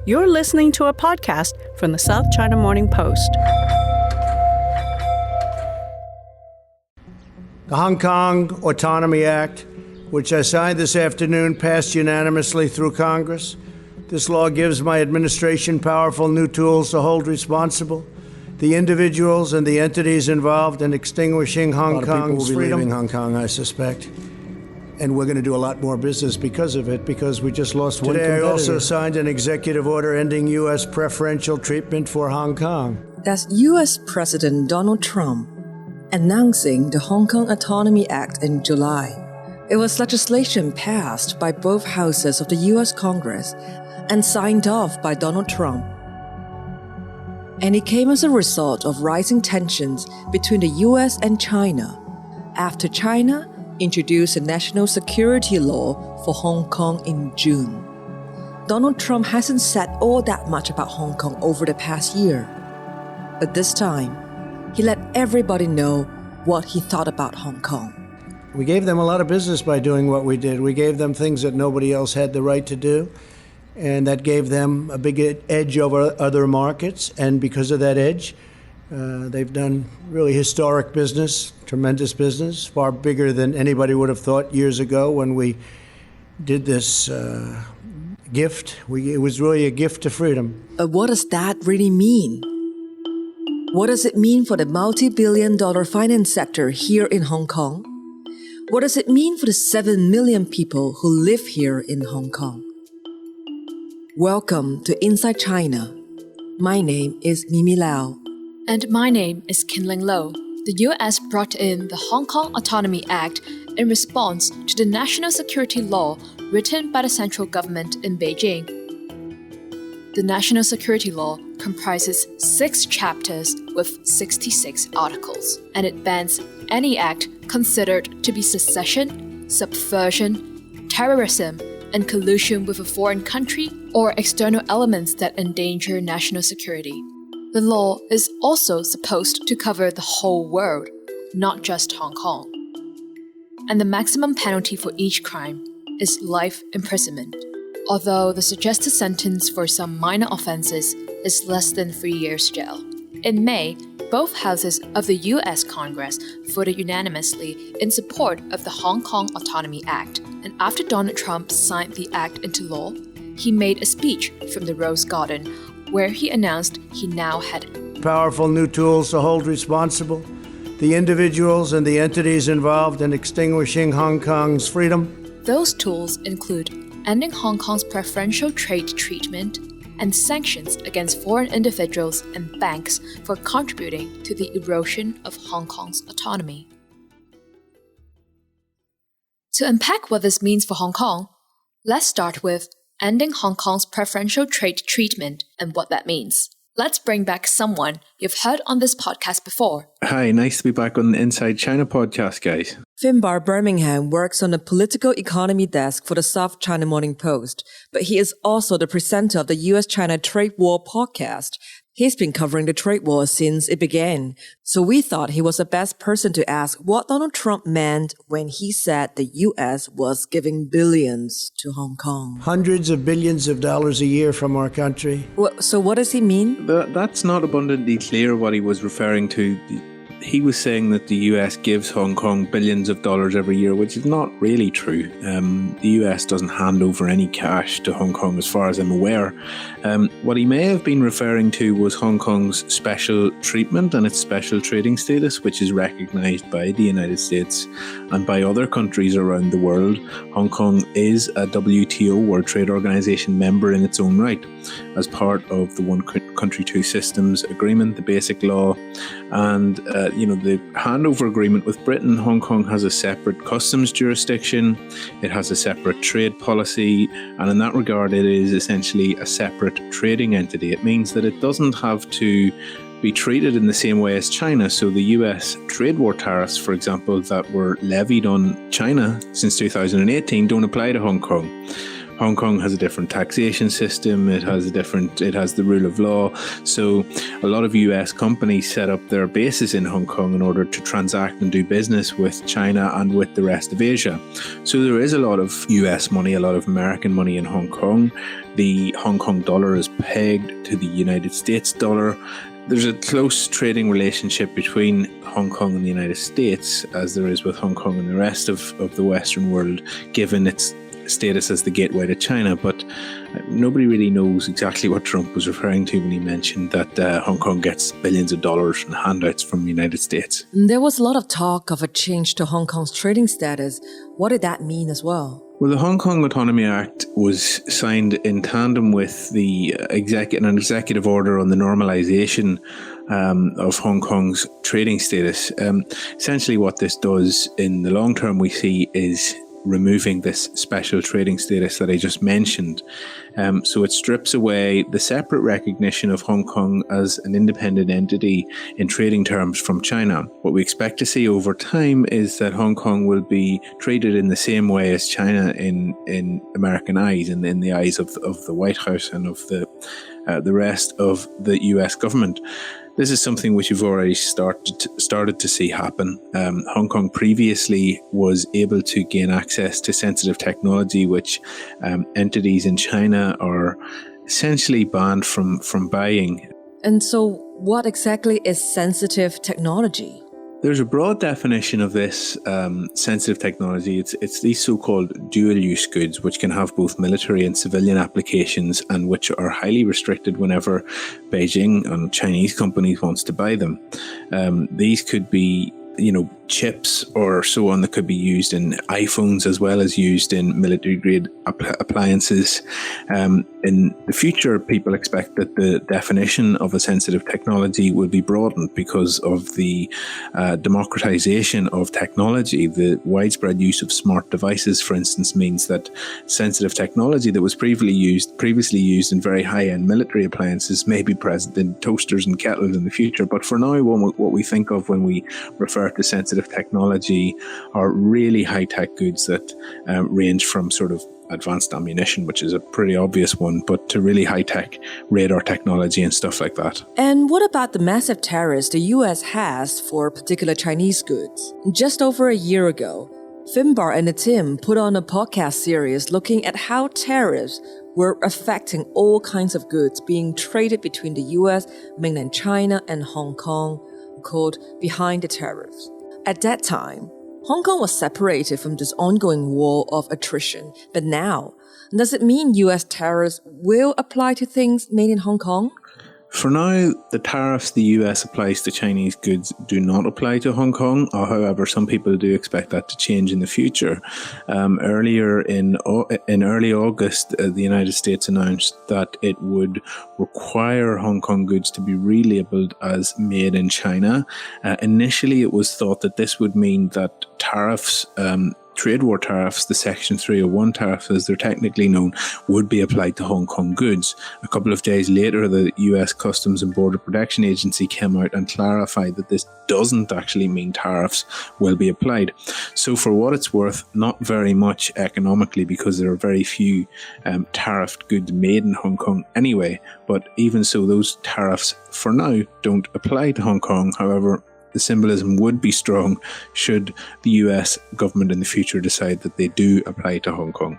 You're listening to a podcast from the South China Morning Post. The Hong Kong Autonomy Act, which I signed this afternoon, passed unanimously through Congress. This law gives my administration powerful new tools to hold responsible the individuals and the entities involved in extinguishing Hong Kong's freedom. Leaving Hong Kong, I suspect. And we're going to do a lot more business because of it, because we just lost one competitor. Today, I also signed an executive order ending U.S. preferential treatment for Hong Kong. That's U.S. President Donald Trump announcing the Hong Kong Autonomy Act in July. It was legislation passed by both houses of the U.S. Congress and signed off by Donald Trump. And it came as a result of rising tensions between the U.S. and China after China introduced a national security law for Hong Kong in June. Donald Trump hasn't said all that much about Hong Kong over the past year, but this time, he let everybody know what he thought about Hong Kong. We gave them a lot of business by doing what we did. We gave them things that nobody else had the right to do, and that gave them a big edge over other markets. And because of that edge, they've done really historic business, tremendous business, far bigger than anybody would have thought years ago when we did this gift. It was really a gift to freedom. But what does that really mean? What does it mean for the multi-billion-dollar finance sector here in Hong Kong? What does it mean for the 7 million people who live here in Hong Kong? Welcome to Inside China. My name is Mimi Lau. And my name is Kinling Lo. The U.S. brought in the Hong Kong Autonomy Act in response to the national security law written by the central government in Beijing. The national security law comprises 6 chapters with 66 articles, and it bans any act considered to be secession, subversion, terrorism, and collusion with a foreign country or external elements that endanger national security. The law is also supposed to cover the whole world, not just Hong Kong. And the maximum penalty for each crime is life imprisonment, although the suggested sentence for some minor offenses is less than 3 years jail. In May, both houses of the U.S. Congress voted unanimously in support of the Hong Kong Autonomy Act, and after Donald Trump signed the act into law, he made a speech from the Rose Garden where he announced he now had powerful new tools to hold responsible the individuals and the entities involved in extinguishing Hong Kong's freedom. Those tools include ending Hong Kong's preferential trade treatment and sanctions against foreign individuals and banks for contributing to the erosion of Hong Kong's autonomy. To unpack what this means for Hong Kong, let's start with ending Hong Kong's preferential trade treatment and what that means. Let's bring back someone you've heard on this podcast before. Hi, nice to be back on the Inside China podcast, guys. Finbarr Bermingham works on the political economy desk for the South China Morning Post, but he is also the presenter of the U.S.-China Trade War podcast. He's been covering the trade war since it began, so we thought he was the best person to ask what Donald Trump meant when he said the U.S. was giving billions to Hong Kong. Hundreds of billions of dollars a year from our country. So what does he mean? That's not abundantly clear what he was referring to. He was saying that the US gives Hong Kong billions of dollars every year, which is not really true. The US doesn't hand over any cash to Hong Kong as far as I'm aware. What he may have been referring to was Hong Kong's special treatment and its special trading status, which is recognised by the United States and by other countries around the world. Hong Kong is a WTO, World Trade Organization, member in its own right, as part of the One Country, Two Systems agreement, the Basic Law, and the handover agreement with Britain. Hong Kong has a separate customs jurisdiction, it has a separate trade policy, and in that regard it is essentially a separate trading entity. It means that it doesn't have to be treated in the same way as China. So the US trade war tariffs, for example, that were levied on China since 2018 don't apply to Hong Kong. Hong Kong has a different taxation system. It has the rule of law. So a lot of US companies set up their bases in Hong Kong in order to transact and do business with China and with the rest of Asia. So there is a lot of US money, a lot of American money in Hong Kong. The Hong Kong dollar is pegged to the United States dollar. There's a close trading relationship between Hong Kong and the United States, as there is with Hong Kong and the rest of the Western world, given its status as the gateway to China. But nobody really knows exactly what Trump was referring to when he mentioned that Hong Kong gets billions of dollars in handouts from the United States. There was a lot of talk of a change to Hong Kong's trading status. What did that mean as well? Well, the Hong Kong Autonomy Act was signed in tandem with an executive order on the normalisation of Hong Kong's trading status. Essentially what this does in the long term, we see, is removing this special trading status that I just mentioned. So it strips away the separate recognition of Hong Kong as an independent entity in trading terms from China. What we expect to see over time is that Hong Kong will be treated in the same way as China in American eyes and in the eyes of the White House and of the rest of the US government. This is something which you've already started to see happen. Hong Kong previously was able to gain access to sensitive technology, which entities in China are essentially banned from buying. And so what exactly is sensitive technology? There's a broad definition of this sensitive technology. It's these so-called dual-use goods, which can have both military and civilian applications and which are highly restricted whenever Beijing and Chinese companies wants to buy them. These could be chips or so on that could be used in iPhones as well as used in military-grade appliances. In the future, people expect that the definition of a sensitive technology will be broadened because of the democratization of technology. The widespread use of smart devices, for instance, means that sensitive technology that was previously used in very high-end military appliances may be present in toasters and kettles in the future. But for now, what we think of when we refer to sensitive technology are really high-tech goods that range from sort of advanced ammunition, which is a pretty obvious one, but to really high-tech radar technology and stuff like that. And what about the massive tariffs the US has for particular Chinese goods? Just over a year ago, Finbarr and Tim put on a podcast series looking at how tariffs were affecting all kinds of goods being traded between the US, mainland China, and Hong Kong, called Behind the Tariffs. At that time, Hong Kong was separated from this ongoing war of attrition. But now, does it mean US tariffs will apply to things made in Hong Kong? For now, the tariffs the US applies to Chinese goods do not apply to Hong Kong. However, some people do expect that to change in the future. Earlier in early August, the United States announced that it would require Hong Kong goods to be relabeled as made in China. Initially, it was thought that this would mean that tariffs, trade war tariffs, the Section 301 tariffs as they're technically known, would be applied to Hong Kong goods. A couple of days later, the US Customs and Border Protection Agency came out and clarified that this doesn't actually mean tariffs will be applied. So for what it's worth, not very much economically, because there are very few tariffed goods made in Hong Kong anyway. But even so, those tariffs for now don't apply to Hong Kong. However, the symbolism would be strong should the US government in the future decide that they do apply to Hong Kong.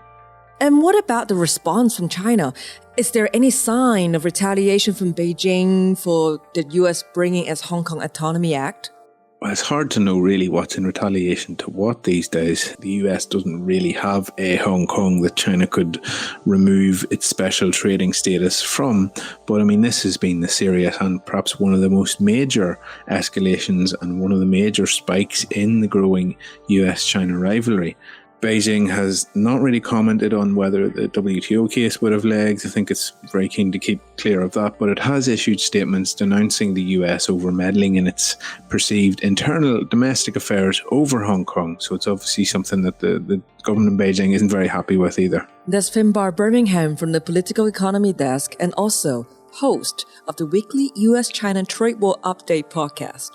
And what about the response from China? Is there any sign of retaliation from Beijing for the US bringing its Hong Kong Autonomy Act? Well, it's hard to know really what's in retaliation to what these days. The US doesn't really have a Hong Kong that China could remove its special trading status from. But I mean, this has been the serious and perhaps one of the most major escalations and one of the major spikes in the growing US-China rivalry. Beijing has not really commented on whether the WTO case would have legs. I think it's very keen to keep clear of that, but it has issued statements denouncing the US over meddling in its perceived internal domestic affairs over Hong Kong. So it's obviously something that the government in Beijing isn't very happy with either. That's Finbarr Bermingham from the Political Economy Desk and also host of the weekly US-China Trade War Update podcast.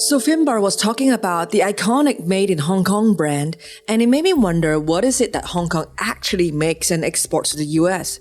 So Finbarr was talking about the iconic Made in Hong Kong brand, and it made me wonder, what is it that Hong Kong actually makes and exports to the US?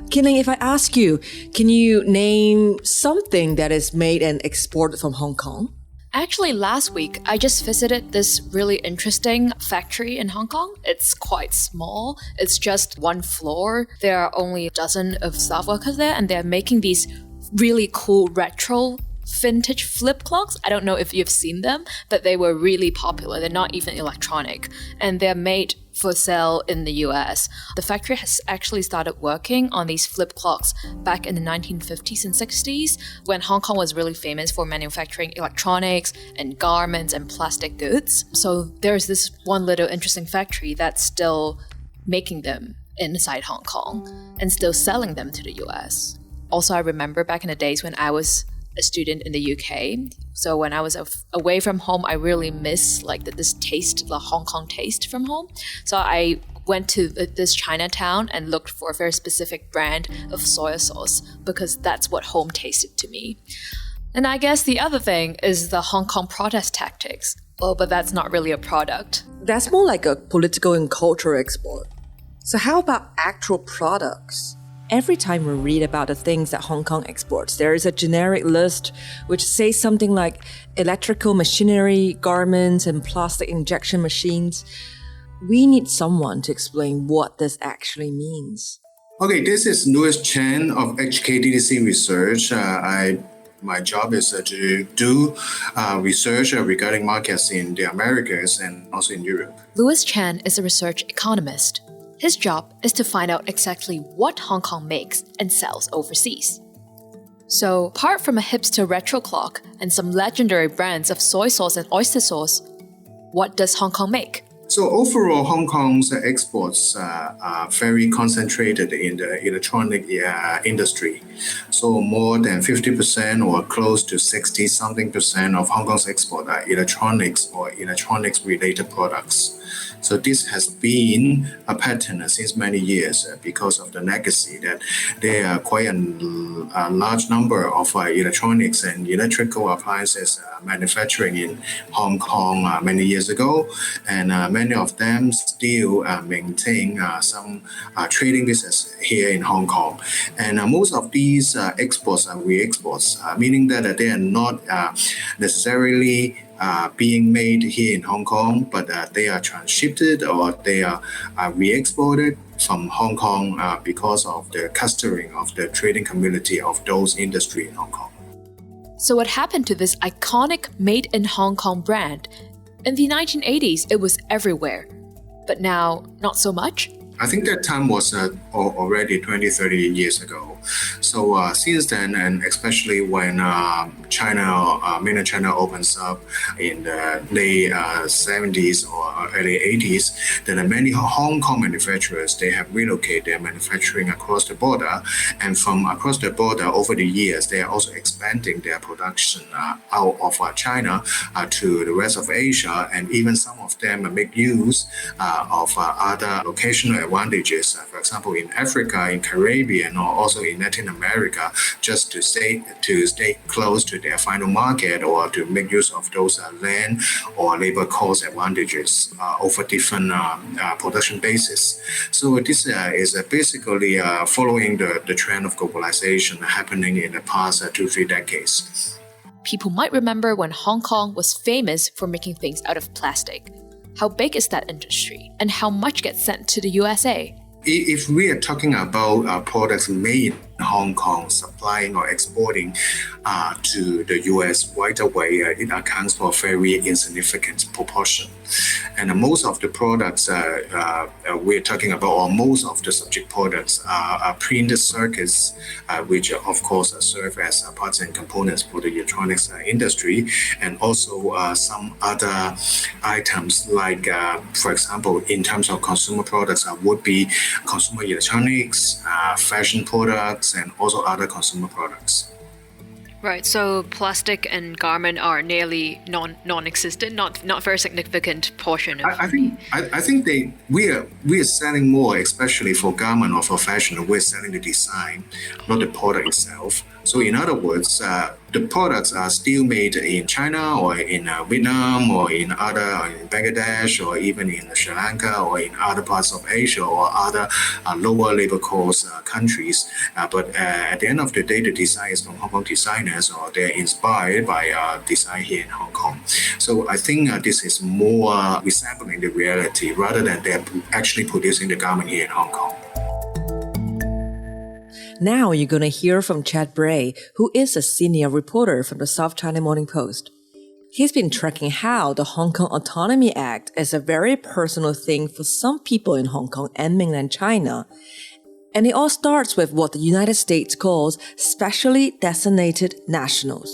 Kinling, if I ask you, can you name something that is made and exported from Hong Kong? Actually, last week, I just visited this really interesting factory in Hong Kong. It's quite small. It's just one floor. There are only a dozen of staff workers there, and they're making these really cool retro vintage flip clocks. I don't know if you've seen them, but they were really popular. They're not even electronic, and they're made for sale in the US. The factory has actually started working on these flip clocks back in the 1950s and 60s, when Hong Kong was really famous for manufacturing electronics and garments and plastic goods. So there's this one little interesting factory that's still making them inside Hong Kong and still selling them to the US. Also, I remember back in the days when I was a student in the UK. So when I was away from home, I really miss this taste, the Hong Kong taste from home. So I went to this Chinatown and looked for a very specific brand of soy sauce because that's what home tasted to me. And I guess the other thing is the Hong Kong protest tactics. Well, but that's not really a product. That's more like a political and cultural export. So how about actual products? Every time we read about the things that Hong Kong exports, there is a generic list which says something like electrical machinery, garments, and plastic injection machines. We need someone to explain what this actually means. Okay, this is Louis Chen of HKTDC Research. My job is to do research regarding markets in the Americas and also in Europe. Louis Chen is a research economist. His job is to find out exactly what Hong Kong makes and sells overseas. So, apart from a hipster retro clock and some legendary brands of soy sauce and oyster sauce, what does Hong Kong make? So overall, Hong Kong's exports are very concentrated in the electronic industry. So more than 50% or close to 60-something% of Hong Kong's export are electronics or electronics-related products. So this has been a pattern since many years because of the legacy that there are quite a large number of electronics and electrical appliances manufacturing in Hong Kong many years ago, and many of them still maintain some trading business here in Hong Kong. And most of these exports are re-exports, meaning that they are not necessarily being made here in Hong Kong, but they are transshipped or they are re-exported from Hong Kong because of the clustering of the trading community of those industry in Hong Kong. So what happened to this iconic Made in Hong Kong brand? In the 1980s, it was everywhere, but now not so much? I think that time was already 20, 30 years ago. So since then, and especially when mainland China opens up in the late 70s or early 80s, then many Hong Kong manufacturers, they have relocated their manufacturing across the border. And from across the border over the years, they are also expanding their production out of China to the rest of Asia. And even some of them make use of other locational advantages, for example, in Africa, in Caribbean, or also in Latin America, just to stay close to their final market or to make use of those land or labor cost advantages over different production bases. So this is basically following the trend of globalization happening in the past 2-3 decades. People might remember when Hong Kong was famous for making things out of plastic. How big is that industry, and how much gets sent to the USA? If we are talking about products made in Hong Kong, supplying or exporting to the US right away, it accounts for a very insignificant proportion. And most of the products we're talking about, or most of the subject products, are printed circuits, which of course serve as parts and components for the electronics industry, and also some other items like, for example, in terms of consumer products, would be consumer electronics, fashion products, and also other consumer products. Right, so plastic and garment are nearly non-existent, not very significant portion of. I think we are selling more, especially for garment or for fashion. We're selling the design, not the product itself. So in other words, the products are still made in China or in Vietnam or in Bangladesh or even in Sri Lanka or in other parts of Asia or other lower labor cost countries. But at the end of the day, the design is from Hong Kong designers, or they're inspired by design here in Hong Kong. So I think this is more resembling the reality rather than they're actually producing the garment here in Hong Kong. Now you're going to hear from Chad Bray, who is a senior reporter from the South China Morning Post. He's been tracking how the Hong Kong Autonomy Act is a very personal thing for some people in Hong Kong and mainland China. And it all starts with what the United States calls specially designated nationals.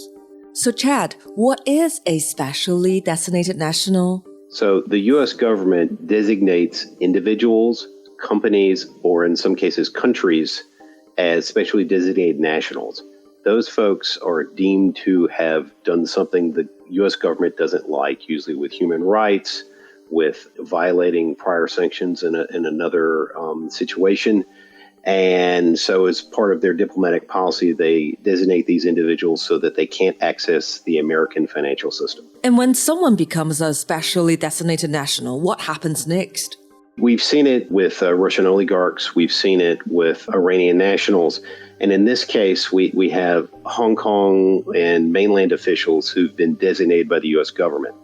So Chad, what is a specially designated national? So the U.S. government designates individuals, companies, or in some cases countries as specially designated nationals. Those folks are deemed to have done something the U.S. government doesn't like, usually with human rights, with violating prior sanctions in another situation. And so as part of their diplomatic policy, they designate these individuals so that they can't access the American financial system. And when someone becomes a specially designated national, what happens next? We've seen it with Russian oligarchs. We've seen it with Iranian nationals. And in this case, we have Hong Kong and mainland officials who've been designated by the U.S. government.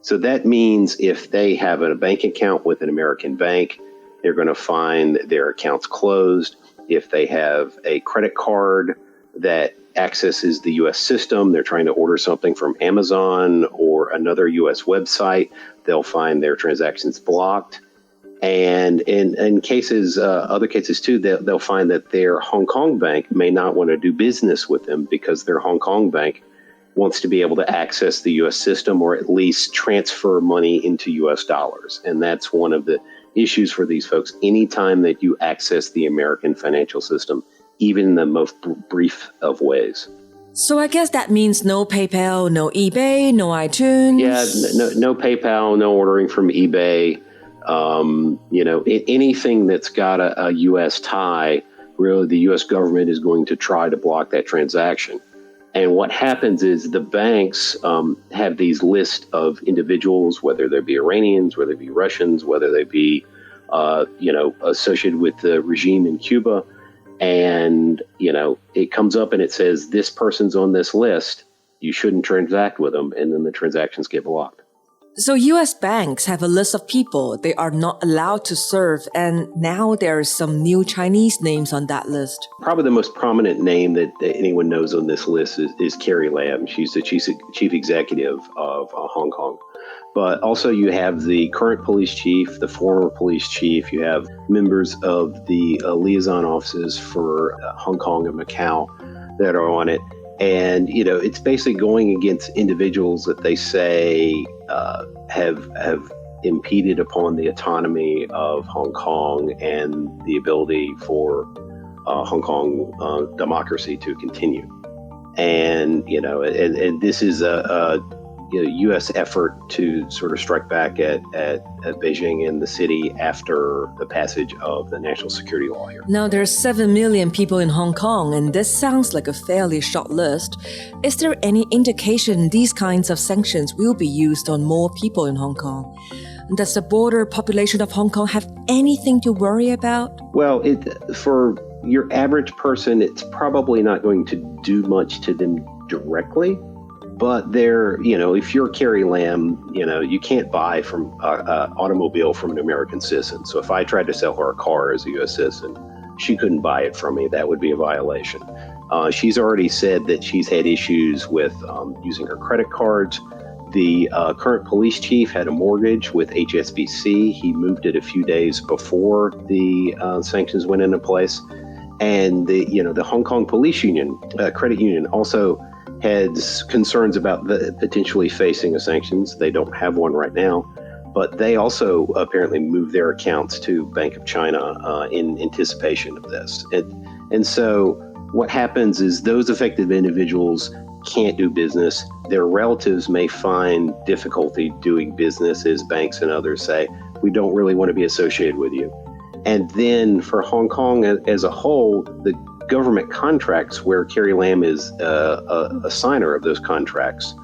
So that means if they have a bank account with an American bank, they're going to find their accounts closed. If they have a credit card that accesses the U.S. system, they're trying to order something from Amazon or another U.S. website, they'll find their transactions blocked. And in cases, other cases too, they'll find that their Hong Kong bank may not want to do business with them because their Hong Kong bank wants to be able to access the U.S. system or at least transfer money into U.S. dollars. And that's one of the issues for these folks. Anytime that you access the American financial system, even in the most brief of ways. So I guess that means no PayPal, no eBay, no iTunes. Yeah, no PayPal, no ordering from eBay. Anything that's got a U.S. tie, really the U.S. government is going to try to block that transaction. And what happens is the banks have these lists of individuals, whether they be Iranians, whether they be Russians, whether they be, associated with the regime in Cuba. And, it comes up and it says, this person's on this list. You shouldn't transact with them. And then the transactions get blocked. So U.S. banks have a list of people they are not allowed to serve, and now there are some new Chinese names on that list. Probably the most prominent name that anyone knows on this list is Carrie Lam. She's the chief executive of Hong Kong. But also you have the current police chief, the former police chief. You have members of the liaison offices for Hong Kong and Macau that are on it. And, it's basically going against individuals that they say have impeded upon the autonomy of Hong Kong and the ability for Hong Kong democracy to continue. And, and this is a U.S. effort to sort of strike back at Beijing and the city after the passage of the national security law here. Now, there's 7 million people in Hong Kong, and this sounds like a fairly short list. Is there any indication these kinds of sanctions will be used on more people in Hong Kong? Does the broader population of Hong Kong have anything to worry about? Well, for your average person, it's probably not going to do much to them directly. But if you're Carrie Lam, you can't buy from an automobile from an American citizen. So if I tried to sell her a car as a U.S. citizen, she couldn't buy it from me. That would be a violation. She's already said that she's had issues with using her credit cards. The current police chief had a mortgage with HSBC. He moved it a few days before the sanctions went into place. And the Hong Kong Police Union, credit union, also had concerns about potentially facing a sanctions. They don't have one right now, but they also apparently moved their accounts to Bank of China in anticipation of this. And so what happens is those affected individuals can't do business. Their relatives may find difficulty doing business, as banks and others say, we don't really want to be associated with you. And then for Hong Kong as a whole, the government contracts where Carrie Lam is a signer of those contracts,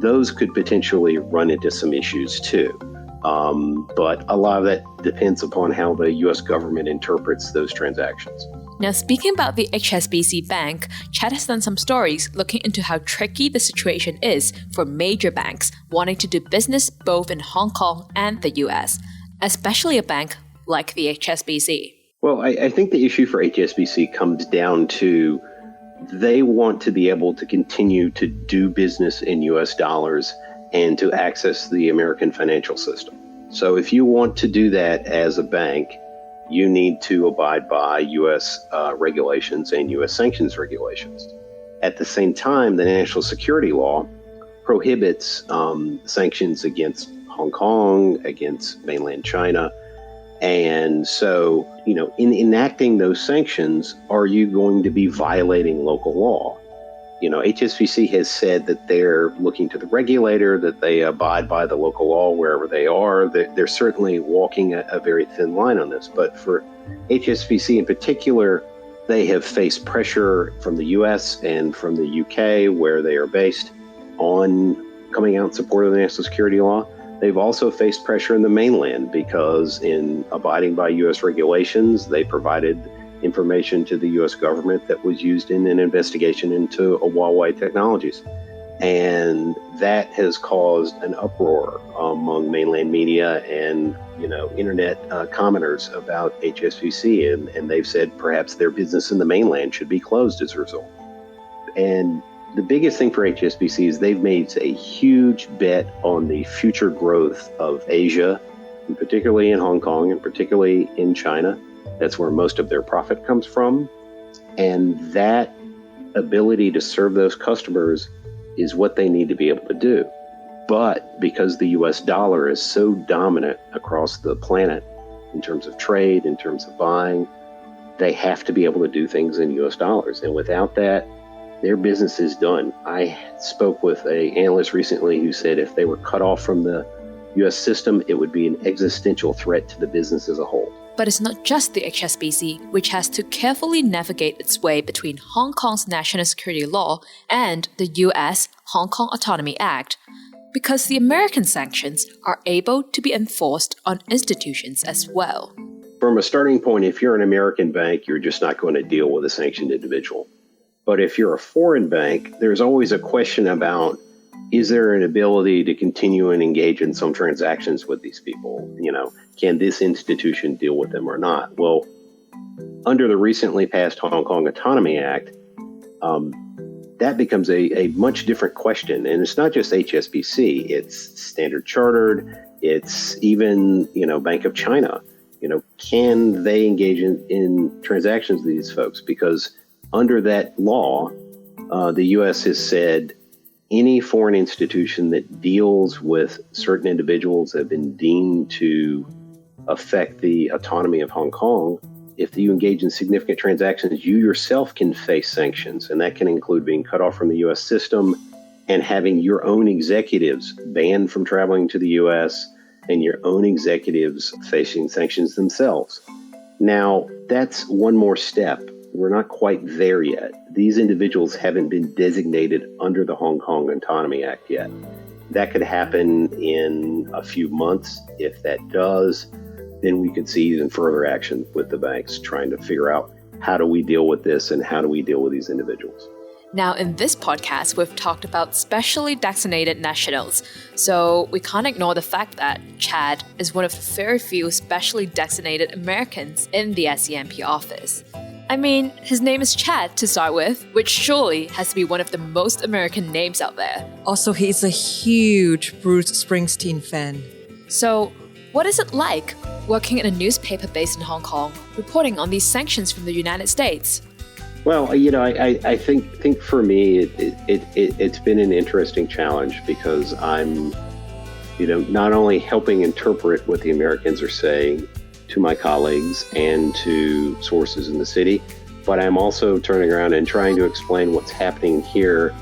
those could potentially run into some issues too. But a lot of that depends upon how the U.S. government interprets those transactions. Now, speaking about the HSBC Bank, Chad has done some stories looking into how tricky the situation is for major banks wanting to do business both in Hong Kong and the US, especially a bank like the HSBC. Well, I think the issue for HSBC comes down to they want to be able to continue to do business in US dollars and to access the American financial system. So if you want to do that as a bank, you need to abide by U.S. regulations and U.S. sanctions regulations. At the same time, the national security law prohibits sanctions against Hong Kong, against mainland China. And so, in enacting those sanctions, are you going to be violating local law? HSBC has said that they're looking to the regulator, that they abide by the local law wherever they are. They're certainly walking a very thin line on this. But for HSBC in particular, they have faced pressure from the US and from the UK, where they are based, on coming out in support of the national security law. They've also faced pressure in the mainland because in abiding by US regulations, they provided information to the U.S. government that was used in an investigation into Huawei technologies. And that has caused an uproar among mainland media and, internet commenters about HSBC. And they've said perhaps their business in the mainland should be closed as a result. And the biggest thing for HSBC is they've made a huge bet on the future growth of Asia, and particularly in Hong Kong and particularly in China. That's where most of their profit comes from. And that ability to serve those customers is what they need to be able to do. But because the US dollar is so dominant across the planet in terms of trade, in terms of buying, they have to be able to do things in US dollars. And without that, their business is done. I spoke with an analyst recently who said if they were cut off from the US system, it would be an existential threat to the business as a whole. But it's not just the HSBC, which has to carefully navigate its way between Hong Kong's national security law and the US Hong Kong Autonomy Act, because the American sanctions are able to be enforced on institutions as well. From a starting point, if you're an American bank, you're just not going to deal with a sanctioned individual. But if you're a foreign bank, there's always a question about, is there an ability to continue and engage in some transactions with these people? Can this institution deal with them or not? Well, under the recently passed Hong Kong Autonomy Act, that becomes a much different question. And it's not just HSBC, it's Standard Chartered, it's even, Bank of China. Can they engage in transactions with these folks? Because under that law, the U.S. has said, any foreign institution that deals with certain individuals that have been deemed to affect the autonomy of Hong Kong, if you engage in significant transactions, you yourself can face sanctions. And that can include being cut off from the U.S. system and having your own executives banned from traveling to the U.S. and your own executives facing sanctions themselves. Now, that's one more step. We're not quite there yet. These individuals haven't been designated under the Hong Kong Autonomy Act yet. That could happen in a few months. If that does, then we could see even further action with the banks trying to figure out how do we deal with this and how do we deal with these individuals. Now, in this podcast, we've talked about specially designated nationals, so we can't ignore the fact that Chad is one of the very few specially designated Americans in the SCMP office. I mean, his name is Chad to start with, which surely has to be one of the most American names out there. Also, he's a huge Bruce Springsteen fan. So, what is it like working in a newspaper based in Hong Kong, reporting on these sanctions from the United States? Well, I think for me, it's been an interesting challenge because I'm, not only helping interpret what the Americans are saying to my colleagues and to sources in the city, but I'm also turning around and trying to explain what's happening here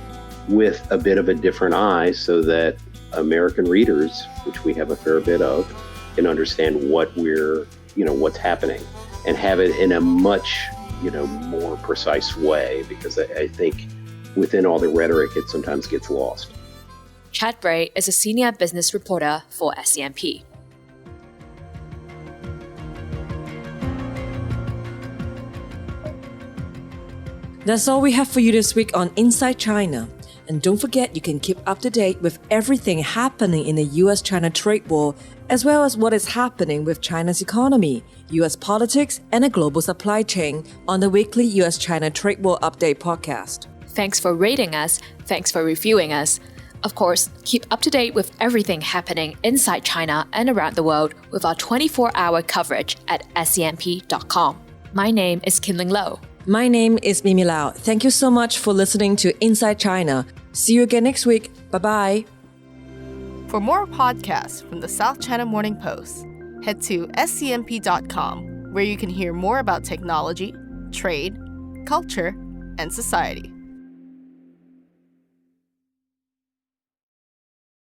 with a bit of a different eye so that American readers, which we have a fair bit of, can understand what's happening and have it in a much more precise way, because I think within all the rhetoric, it sometimes gets lost. Chad Bray is a senior business reporter for SCMP. That's all we have for you this week on Inside China. And don't forget, you can keep up to date with everything happening in the US-China trade war, as well as what is happening with China's economy, US politics, and a global supply chain on the weekly US-China Trade War Update podcast. Thanks for rating us. Thanks for reviewing us. Of course, keep up to date with everything happening inside China and around the world with our 24-hour coverage at scmp.com. My name is Kinling Lo. My name is Mimi Lau. Thank you so much for listening to Inside China. See you again next week. Bye-bye. For more podcasts from the South China Morning Post, head to scmp.com, where you can hear more about technology, trade, culture, and society.